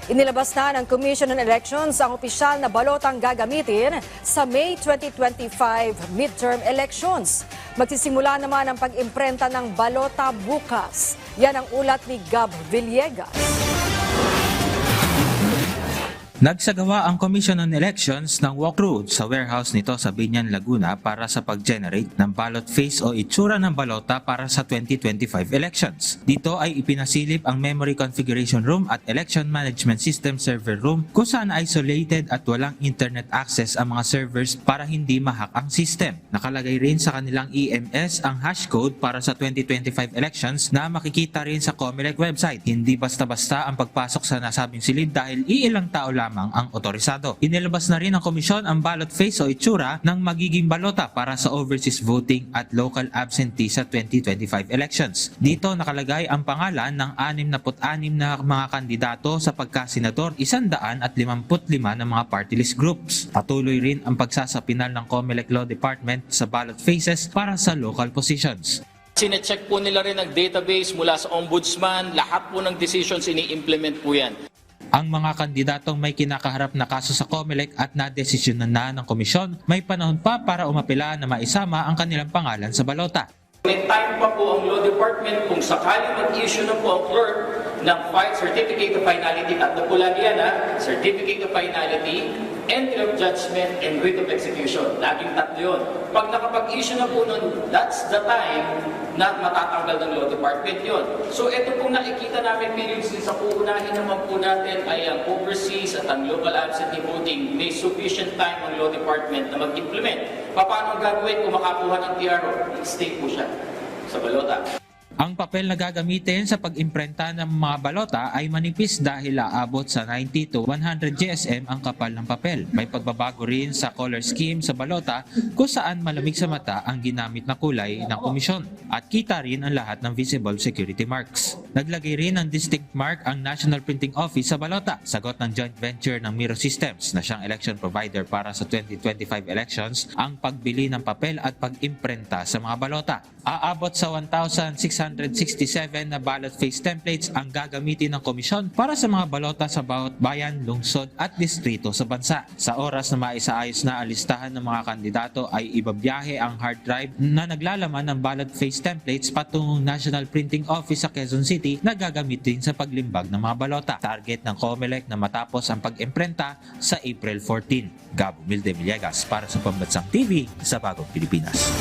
Inilabas na ng Commission on Elections ang opisyal na balotang gagamitin sa May 2025 midterm elections. Magsisimula naman ang pag-imprenta ng balota bukas. Yan ang ulat ni Gab Villegas. Nagsagawa ang Commission on Elections ng walkthrough sa warehouse nito sa Binyan, Laguna para sa pag-generate ng ballot face o itsura ng balota para sa 2025 elections. Dito ay ipinasilip ang Memory Configuration Room at Election Management System Server Room kung saan isolated at walang internet access ang mga servers para hindi mahack ang system. Nakalagay rin sa kanilang EMS ang hashcode para sa 2025 elections na makikita rin sa COMELEC website. Hindi basta-basta ang pagpasok sa nasabing silid dahil iilang tao lamang ang otorisado. Inilabas na rin ng komisyon ang ballot face o itsura ng magiging balota para sa overseas voting at local absentee sa 2025 elections. Dito nakalagay ang pangalan ng 66 na mga kandidato sa pagkasenador, 155 ng mga party list groups. Patuloy rin ang pagsasapinal ng COMELEC Law Department sa ballot faces para sa local positions. Sinecheck po nila rin ang database mula sa ombudsman, lahat po ng decisions ini-implement po yan. Ang mga kandidatong may kinakaharap na kaso sa COMELEC at nadesisyonan na ng komisyon, may panahon pa para umapila na maisama ang kanilang pangalan sa balota. May time pa po ang Law Department kung sakaling mag-issue na po ang clerk ng Certificate of Finality, at napula niya na Certificate of Finality, Entry of Judgment, and Writ of Execution. Laging tatlo yun. Pag nakapag-issue na po nun, that's the time na matatanggal ng Law Department yun. So ito pong nakikita namin periods din sa uunahin naman po natin ay ang overseas at ang local absentee voting. May sufficient time ang Law Department na mag-implement. Paano ang gagawin kung makakuha ng TRO? I-stay po siya sa balota. Ang papel na gagamitin sa pag-imprenta ng mga balota ay manipis dahil aabot sa 90 to 100 GSM ang kapal ng papel. May pagbabago rin sa color scheme sa balota kung saan malamig sa mata ang ginamit na kulay ng komisyon at kita rin ang lahat ng visible security marks. Naglagay rin ng distinct mark ang National Printing Office sa balota, sagot ng joint venture ng Miro Systems na siyang election provider para sa 2025 elections ang pagbili ng papel at pag-imprenta sa mga balota. Aabot sa 1,667 na ballot face templates ang gagamitin ng komisyon para sa mga balota sa bawat bayan, lungsod at distrito sa bansa. Sa oras na maisaayos na ang listahan ng mga kandidato ay ibabiyahe ang hard drive na naglalaman ng ballot face templates patungong National Printing Office sa Quezon City na gagamitin sa paglimbag ng mga balota. Target ng COMELEC na matapos ang pag-imprenta sa April 14. Gab Villegas para sa Pambansang TV sa Bagong Pilipinas.